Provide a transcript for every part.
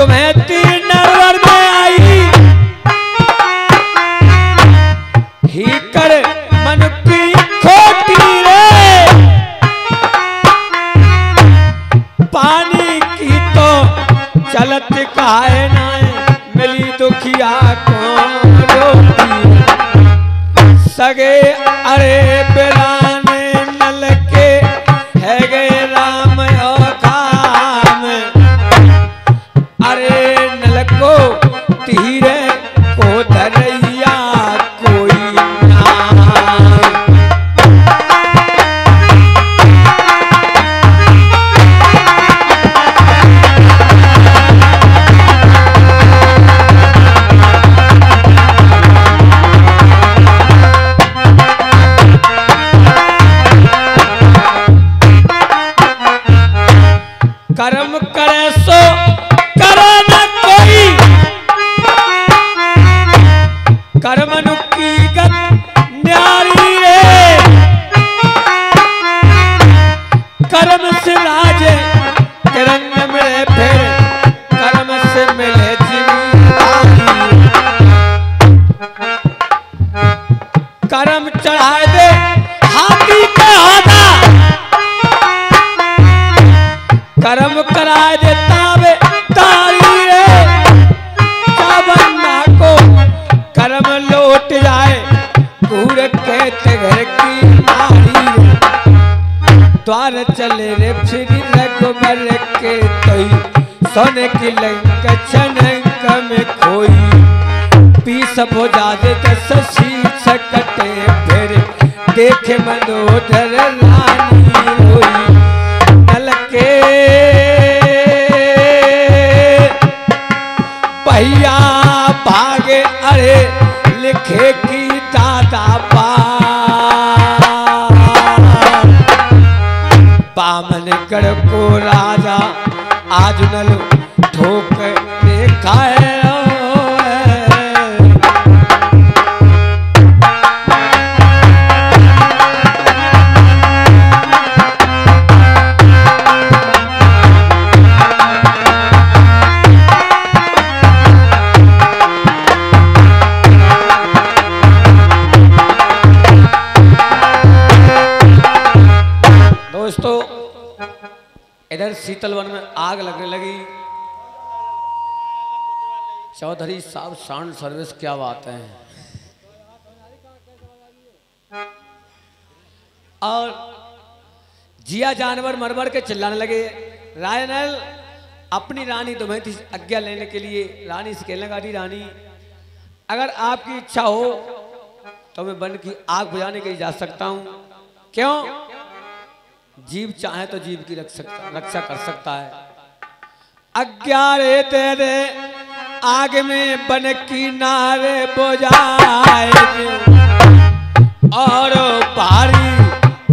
तुम्हें तीन नरवर में आई ही कर मन की खोटी रे पानी की तो चलत काहे ना मिली दुखिया को रोटी सगे अरे बिराने नल के है गए राम और काम अरे नल को तीरे को धरैया कोई ना कर्म करे सो करे न कोई कर्म की गत न्यारी रे कर्म से राजे तिरंग मिले फिर कर्म से मिले जिम्मेदारी कर्म चढ़ाए दे हाथी के हाथा कर्म कराए देता वे तारी रे चावन्ना को कर्म लौट जाए घूर कहते घर की नारी द्वार चले रे फिर रघुबर के तोई सोने की लंक छनक में खोई पीस हो जाते दस शीश कटे फिर देखे मनोधर रानी रोई नल के भैया भागे अरे लिखे की दादा बामन गढ़ को राजा आज नल ठोक देखा है दोस्तों इधर शीतलवन में आग लगने लगी चौधरी साहब साउंड सर्विस क्या बात है और जिया जानवर मरमर के चिल्लाने लगे रायनल अपनी रानी तुम्हें थी आज्ञा लेने के लिए रानी से कहने लगा रानी अगर आपकी इच्छा हो तो मैं वन की आग बुझाने के लिए जा सकता हूं क्यों जीव चाहे तो जीव की रक्षा कर सकता है आज्ञा रे तेरे आग में बन की नारे बुझाए और भारी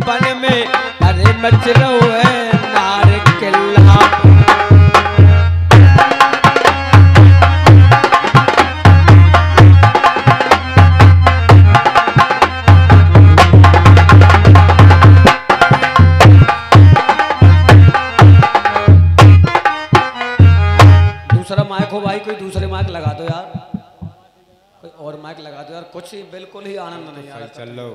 बन में अरे मच रो है नारे किल्ला दूसरा माइक हो भाई कोई दूसरे माइक लगा दो यार कोई और माइक लगा दो यार कुछ ही बिल्कुल ही आनंद नहीं आ रहा चल लो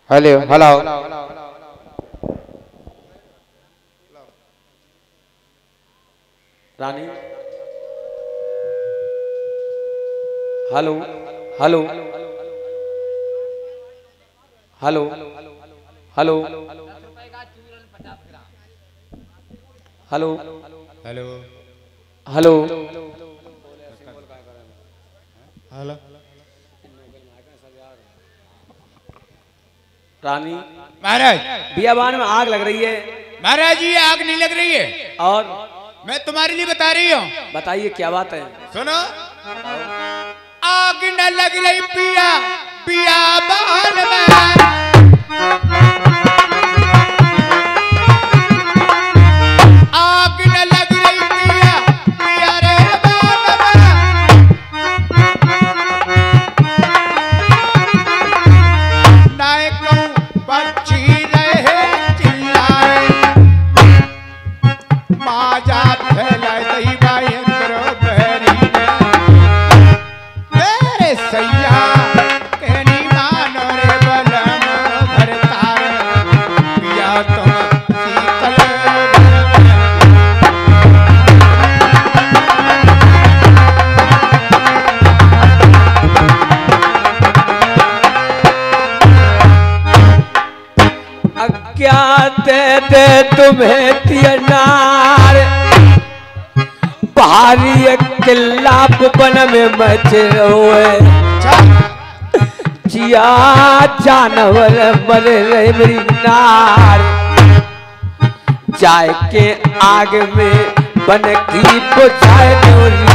हेलो हेलो रानी hello hello hello hello hello hello hello hello रानी महाराज बियाबान में आग लग रही है। महाराज ये आग नहीं लग रही है और मैं तुम्हारे लिए बता रही हूँ। बताइए क्या बात है। सुनो, आग न लग रही पिया बियाबान में आग न लग रही पिया पिया रे बान में नाय कहूं पक्षी रहे चिल्लाए माजा फैलाए दही भाई अंदर बहरी में मेरे सैया कहनी मानो रे बलम भरतार पिया तुम शीतल अज्ञात दे तुम्हें तियनार भारी किला बन में मच रोए जिया जानवर मर रहे मेरी नार जाए के आग में बन की बुझाए डोरी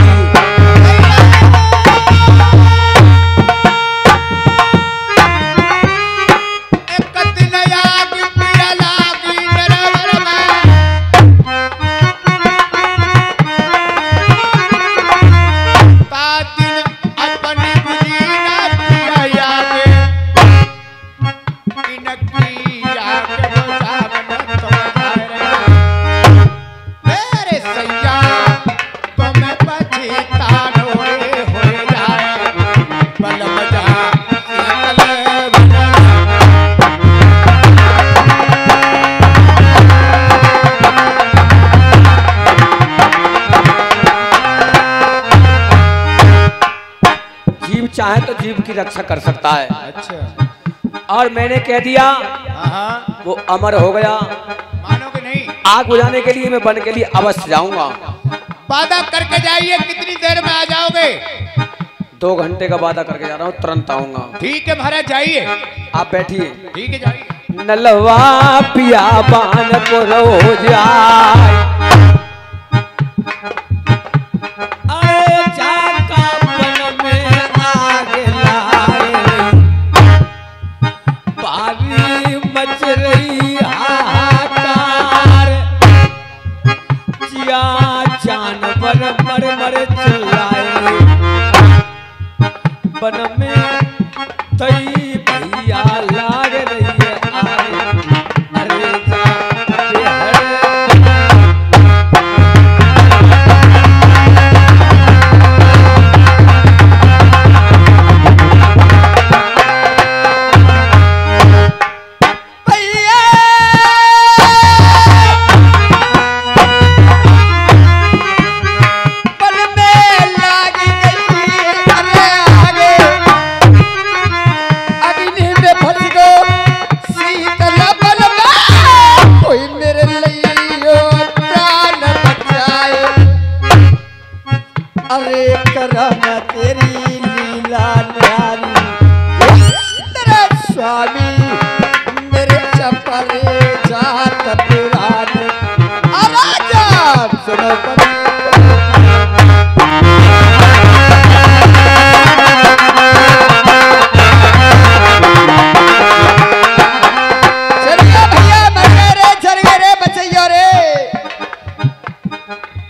चाहे तो जीव की रक्षा कर सकता है। अच्छा और मैंने कह दिया वो अमर हो गया। मानोगे नहीं? आग बुझाने के लिए मैं बन के लिए अवश्य जाऊंगा। वादा करके जाइए, कितनी देर में आ जाओगे? 2 घंटे का वादा करके जा रहा हूँ, तुरंत आऊंगा। ठीक है महाराज, जाइए। आप बैठिए। ठीक है, जाइए। नलवा पिया बान को रो जाए बन में तई भैया लाग रही है अरे जा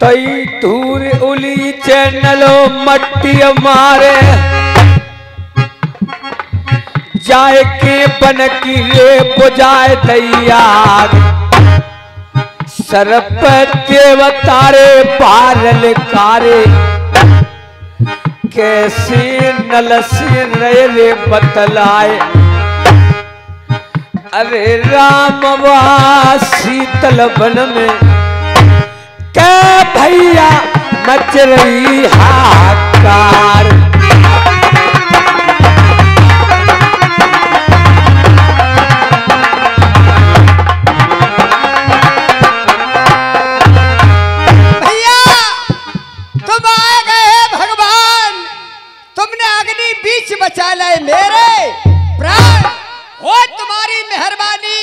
तई धूर उली चैनलो मट्टी मारे जाए के बन की रे बुझाए तैयार सरप देवतारे पारल कारे कैसे नल से रहे रे बतलाए अरे राम वा शीतल बन में क्या भैया मच रही हाहाकार भैया तुम आ गए भगवान, तुमने अग्नि बीच बचा लाए मेरे प्राण हो तुम्हारी मेहरबानी,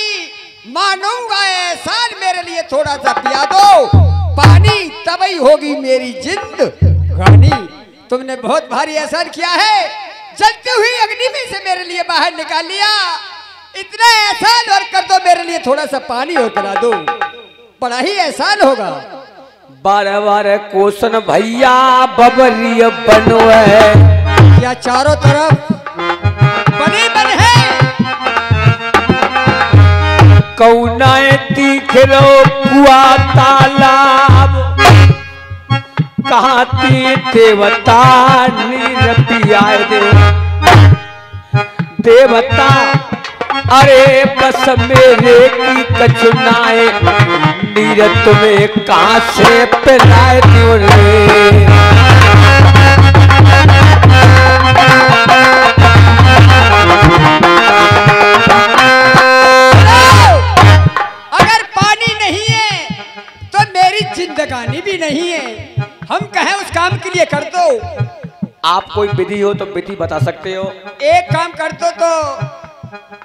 मानूंगा एहसान मेरे लिए थोड़ा सा पिया दो पानी, तभी होगी मेरी जिंदगानी। तुमने बहुत भारी एहसान किया है, जलती हुई अग्नि में से मेरे लिए बाहर निकाल लिया। इतना एहसान और कर दो मेरे लिए, थोड़ा सा पानी और पिला दो, बड़ा ही एहसान होगा। बारह बारह कोसन भैया बबरिया बनवे, या चारों तरफ बने बन है। कौनाए तीख रो कुआ तालाब, कहाँ ती देवता नीर पियाए दे। देवता अरे बस मेरे की कचुनाए, नीर तुम्हें कहाँ से पिलाए दियो रे। अगर पानी नहीं है तो मेरी जिंदगानी भी नहीं है। हम कहें उस काम के लिए कर दो। आप कोई विधि हो तो विधि बता सकते हो। एक काम कर दो तो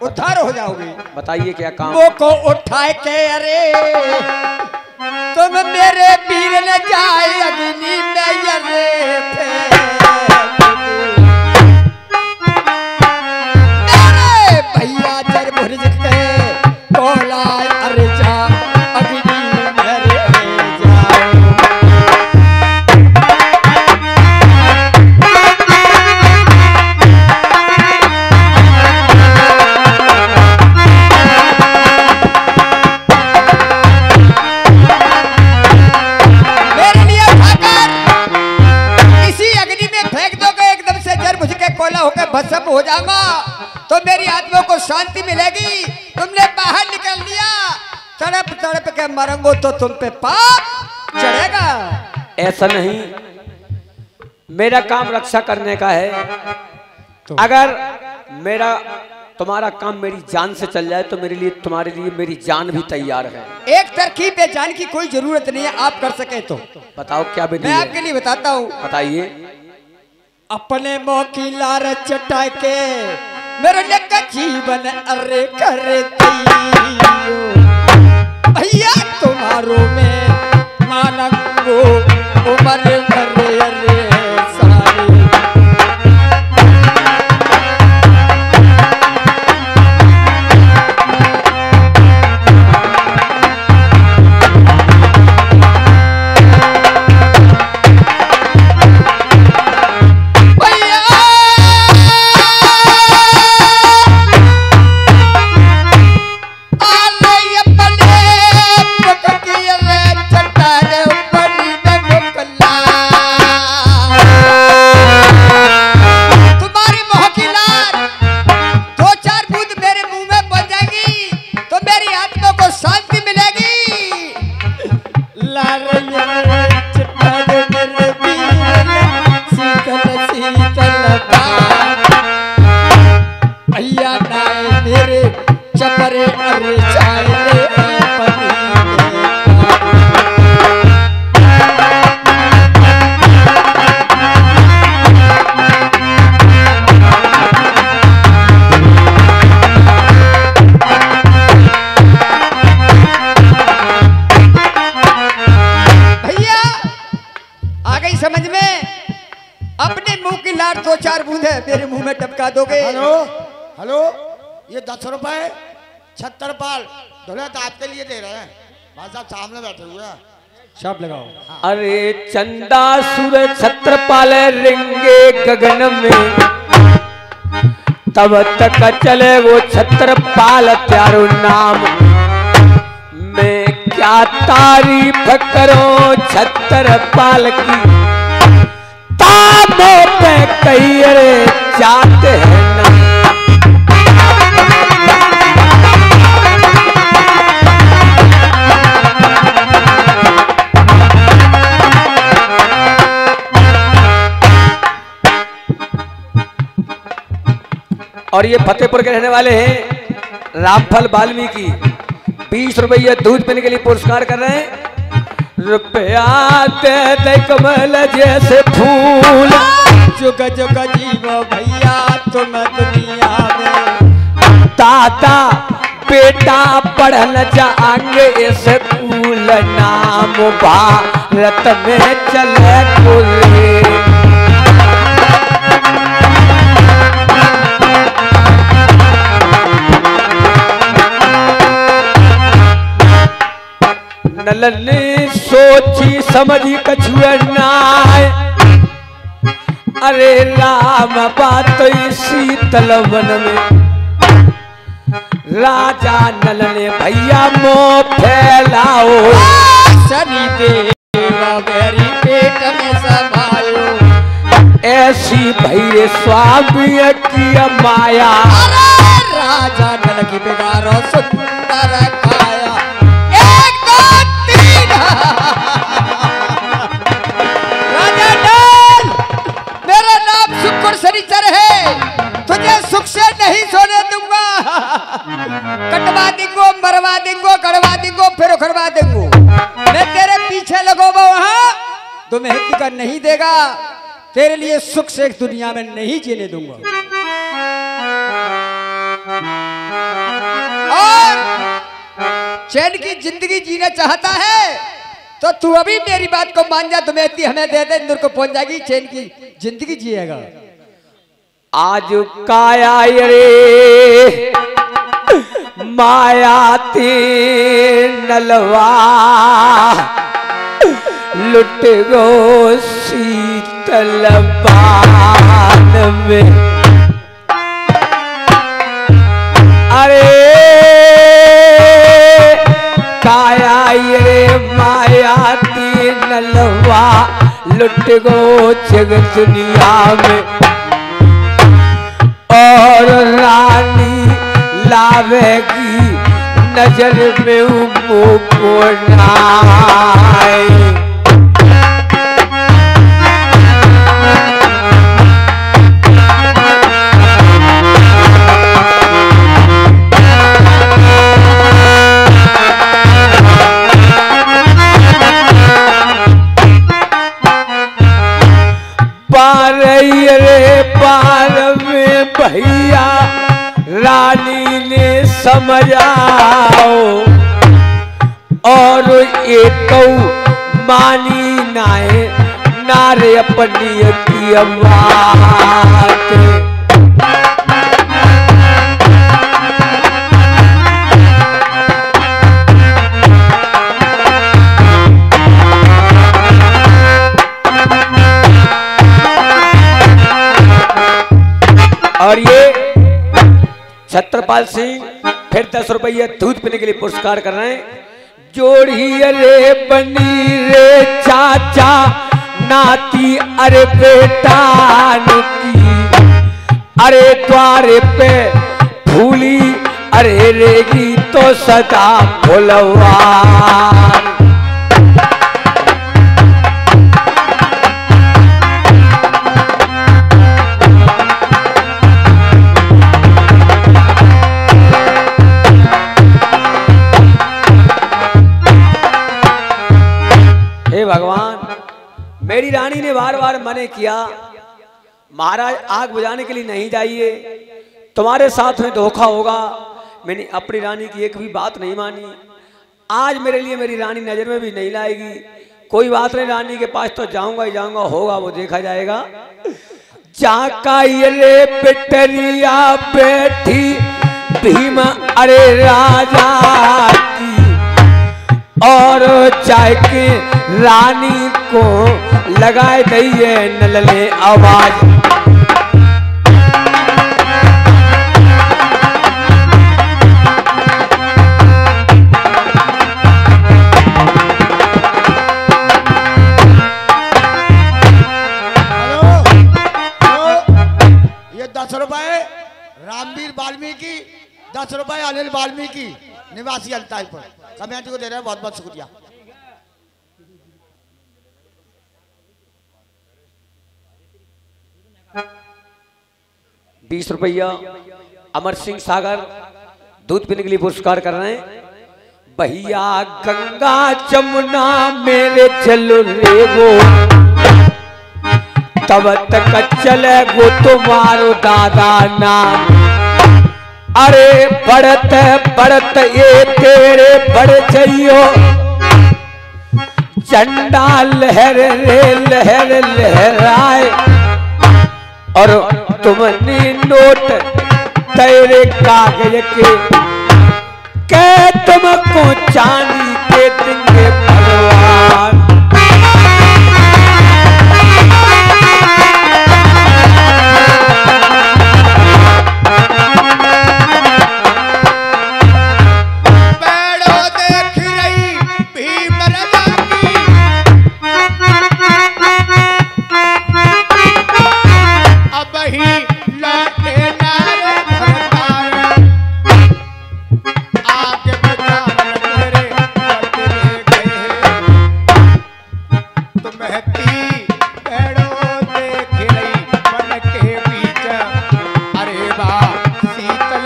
उद्धार हो जाओगे। बताइए क्या काम। वो को उठाए के अरे तुम मेरे पीर न जाए अग्नि में अरे भैया जर भुज के कोला अरे जा अग्नि में अरे जाओ। होकर भस्म हो जाऊंगा तो मेरी आत्मा को शांति मिलेगी। तुमने बाहर निकल लिया, तड़प तड़प के मरंगो तो तुम पे पाप चढ़ेगा। ऐसा नहीं, मेरा काम रक्षा करने का है। तो अगर मेरा तुम्हारा काम मेरी जान से चल जाए तो मेरे लिए तुम्हारे लिए मेरी जान भी तैयार है। एक तरकीब पे जान की कोई जरूरत नहीं है, आप कर सके तो बताओ क्या विधि मैं है? आपके लिए बताता हूँ। बताइए। अपने मौकी लार चटा के मेरे का जीवन अरे कर भैया तुम्हारो में मानंगो उम्र करे अरे सारे। मेरे मुंह में टपका दोगे। हेलो हेलो, ये 10 रुपए छत्रपाल दौलत आपके लिए दे रहे हैं। भाई साहब सामने बैठे हुए हैं, शाप लगाओ। हाँ। अरे चंदा सूरज छत्रपाल रिंगे गगन में, तब तक चले वो छत्रपाल त्यारो नाम। मैं क्या तारीफ करो छत्रपाल की, ताबों पे कई रे जाते हैं ना। और ये फतेहपुर के रहने वाले हैं रामफल वाल्मीकि। 20 रुपये दूध पीने के लिए पुरस्कार कर रहे हैं। रुपया दे दे कमल जैसे फूल, जुग जुग जीवो भैया तुम दुनिया में। दादा बेटा पढ़ल जाएंगे स्कूल, नाम भारत में चले कुल। नलन ने सोची समझी कछुआ नाय, अरे राम बात शीतल वन में राजा नल ने भैया मोह फैलाओ, शनि देवा मेरी पेट में समायो, ऐसी भैरे स्वामी की माया, राजा नल की बिगाड़ो सुंदर काया, एक दो तीन। राजा नल, मेरा नाम शुक्र शनिचर है, तुझे सुख से नहीं सोने दूंगा, कटवा देंगो, मरवा देंगो, गड़वा देंगो, फिर उखड़वा देंगो, मैं तेरे पीछे लगोगा वहां तो मैं का नहीं देगा, तेरे लिए सुख से दुनिया में नहीं जीने दूंगा। और चैन की जिंदगी जीना चाहता है तो तू अभी मेरी बात को मान जा, तुम्हें हमें दे दे, इंदौर को पहुंच जाएगी, चैन की जिंदगी जिएगा। आज काया रे माया ते नलवा, लुट गो शीतल बान में, अरे काया रे माया ते नलवा, लुट गो जगत दुनिया में, और रानी लावेगी नजर में मुको नाय, पार रे पार में भैया रानी ने समझाओ, और एक मानी नाए नारे अपनी की बात, और ये छत्रपाल सिंह फिर 10 रुपये दूध पीने के लिए पुरस्कार कर रहे हैं। जोड़ी रे बनी रे चाचा नाती, अरे बेटा की, अरे द्वारे पे भूली, अरे रेगी तो सदा भोलवा, भगवान मेरी रानी ने बार बार मने किया, महाराज आग बुझाने के लिए नहीं जाइए, तुम्हारे साथ में धोखा होगा। मैंने अपनी रानी की एक भी बात नहीं मानी, आज मेरे लिए मेरी रानी नजर में भी नहीं लाएगी। कोई बात नहीं, रानी के पास तो जाऊंगा ही जाऊंगा, होगा वो देखा जाएगा। चाका ये पिटरिया बैठी भीम अरे राजा की, और चाय के रानी को लगाए दइए नलले आवाज। ये 10 रुपए रामवीर वाल्मीकि, 10 रुपए अनिल वाल्मीकि निवासी अलताई पर कमेटी को दे रहे हैं, बहुत बहुत शुक्रिया। ₹20 अमर सिंह सागर दूध पीने के लिए पुरस्कार कर रहे हैं। भैया गंगा जमुना मेरे चल रे वो, तब तक चले गो तुम्हारो दादा नाम। अरे बढ़त बढ़त ये तेरे बढ़ जाइयो, झंडा लहर रे लहर लहराए, और तुमने नोट तेरे कागज के तुमको चांदी के देंगे महती पेड़ों देख रही मन के बीच अरे बा शीतल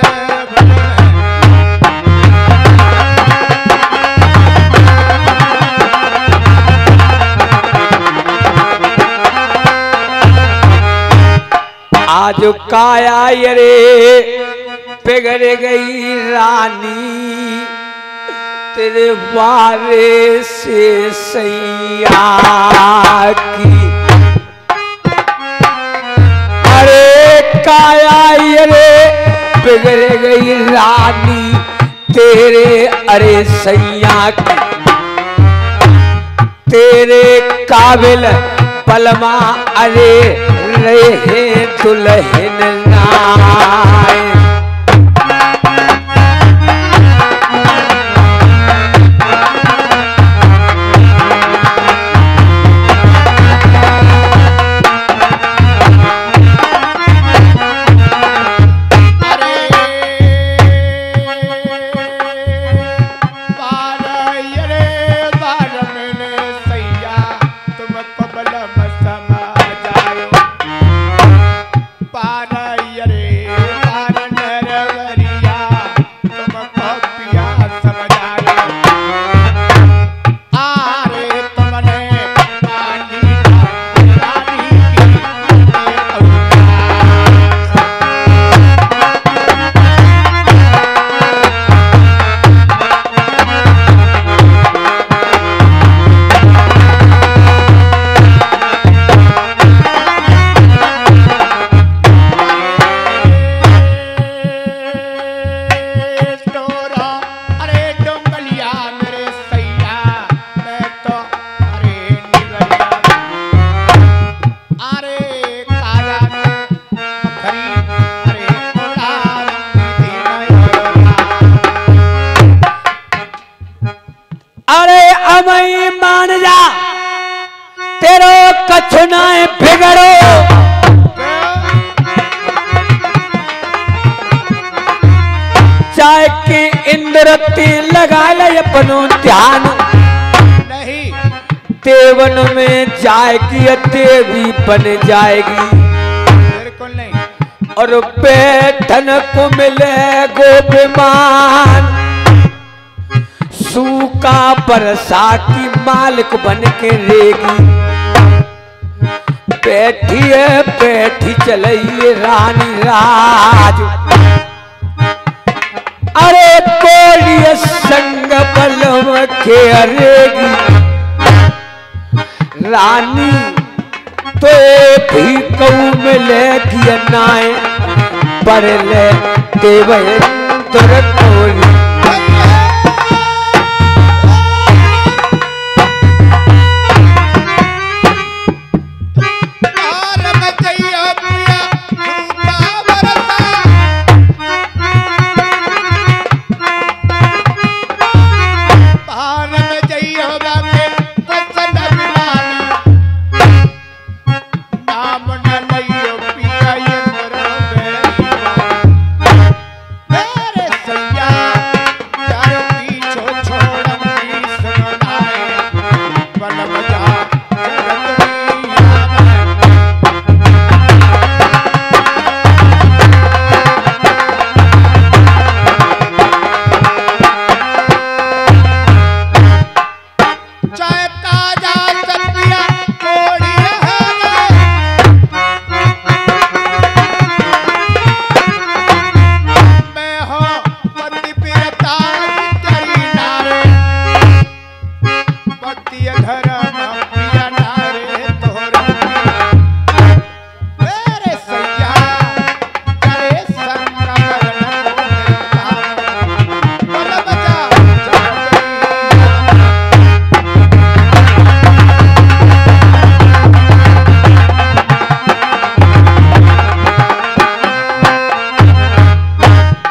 आज काया रे पिघल गई रानी तेरे बारे से सैया की। अरे काया रे पिघल गई रानी तेरे अरे सैया की। तेरे काबिल पलमा अरे रहे दुल्हन नाय। मान जा तेरो कछु ना बिगड़ो। चाहे कि इंद्रती लगा ले अपनो ध्यान नहीं देवन में जाएगी देवी बन जाएगी। बिल्कुल नहीं। और बेटन को मिले गोपीमान सूखा बरसा की मालिक बन के रहेगी। बैठी है बैठी चलिए रानी राज। अरे कोई संग बलम खेरेगी रानी तो भी कऊ मिलेगी नाय पर ले देवेंद्र कोरी।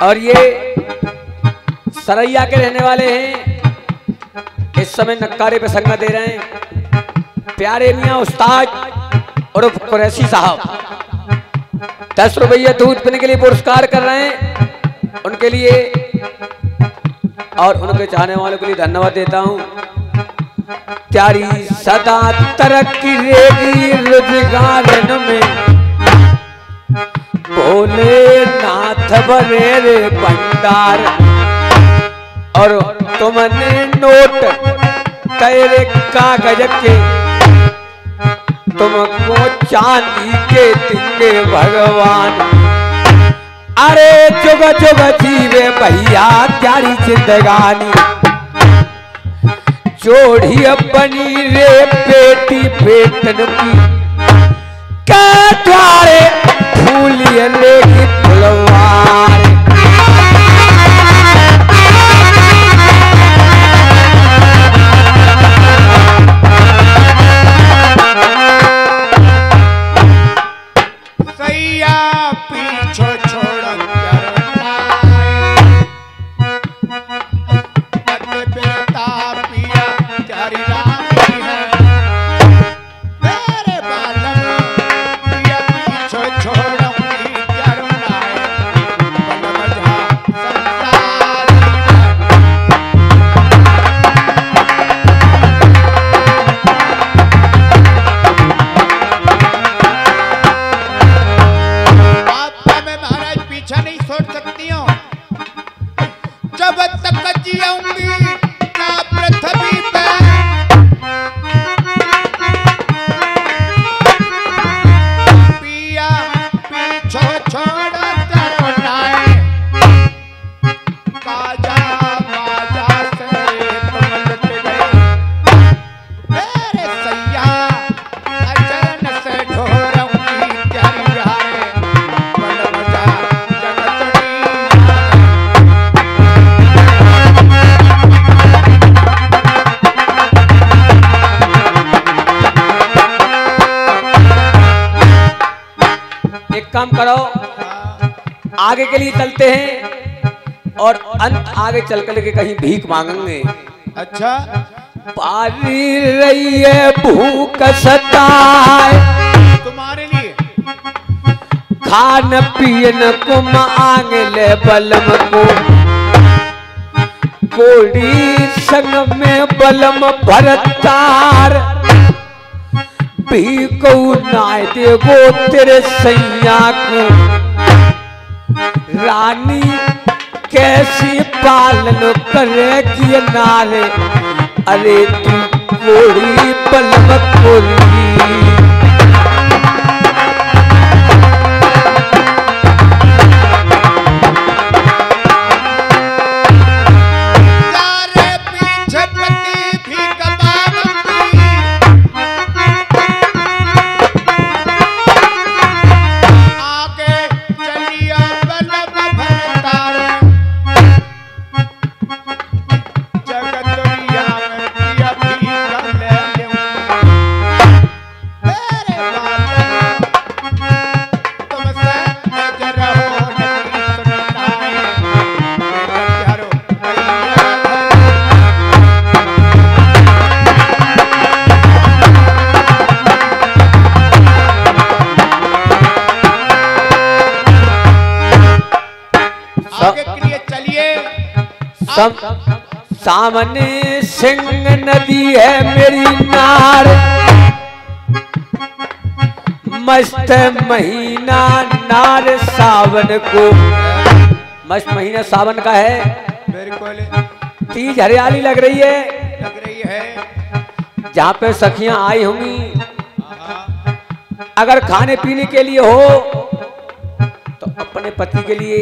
और ये सरैया के रहने वाले हैं। इस समय नक्कारे पे संग दे रहे हैं प्यारे मियाँ उस्ताद और कुरैशी साहब 10 रुपये दूध पीने के लिए पुरस्कार कर रहे हैं। उनके लिए और उनके चाहने वालों के लिए धन्यवाद देता हूँ। त्यारी सदा तरक्की रहेगी रोजगार में। भोलेनाथ भरे रे भंडार और तुमने नोट तेरे कागज के तुमको चांदी के देंगे भगवान। अरे जुग जुग जीवे भैया त्यारी जिंदगानी। जोड़ी बनी रे बेटी बेटन की क्या द्वारे फूलिए लेगी फुलवार। सैया पीछे छोड़ बेटा पिया त्यारी रानी है मेरे बालम पिया पीछे छोड़ूंगी करुणा बलम जहाँ संसार आपका मैं महाराज पीछा नहीं छोड़ सकती हूँ जब तक जिऊंगी ना पृथ्वी पे। पिया पीछे छोड़ करुणाए काजा काजा से तुम लुट गए मेरे सैया अचरन से ढोरूंगी त्यारी राहे बल बजा जगतड़ी। एक काम करो, आगे के लिए चलते हैं और अंत आगे चल कर के कहीं भीख मांगेंगे। अच्छा पारी रही है भूख सताए तुम्हारे लिए खान पियन को मांग ले बलम को। कोड़ी संग में बलम भरतार भीखो नाय देगो तेरे सैया को। रानी कैसी पालन करेगी नारे अरे तू कोड़ी बलम कोड़ी। यारे पीछे पति भीख मांगती आगे चलिया बलम भरतार जगत दुनिया में पिया भीख ले लूं मेरे बालम तुमसे नजर हो नहीं सुनाए बेटा प्यारो भैया आगे के लिए चलिए। सामने सिंह नदी है मेरी नार। मस्त महीना नार सावन को। मस्त महीना सावन का है। बिल्कुल तीज हरियाली लग रही है। लग रही है। जहाँ पे सखियां आई होंगी हाँ, अगर खाने पीने के लिए हो तो अपने पति के लिए।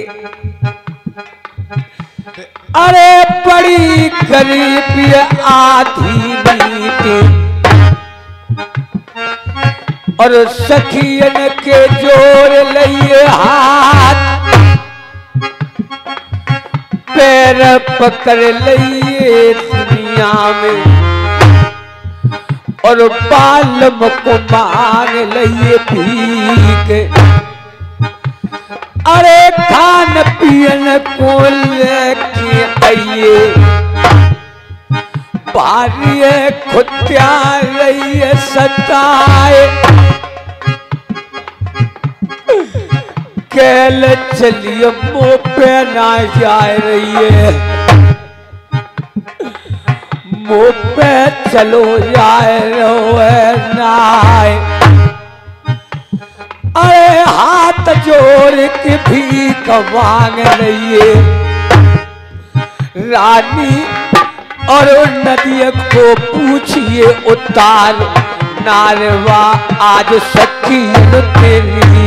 अरे बड़ी गरीबी आधी बीती और सखियन के जोर लिए हाथ पैर पकड़ लिए दुनिया में और बालम को मांग लिए भीख। अरे खान पियन को लेके आइए पारिए खुत्या रही सताए कैल चलिए मुँह पे ना जा रही है मुँह पे चलो जाए रोए नाय। अरे हाथ जोड़ के भीख मांग रही है रानी, और नदी को पूछिए उतार नारवा आज सखी तेरी।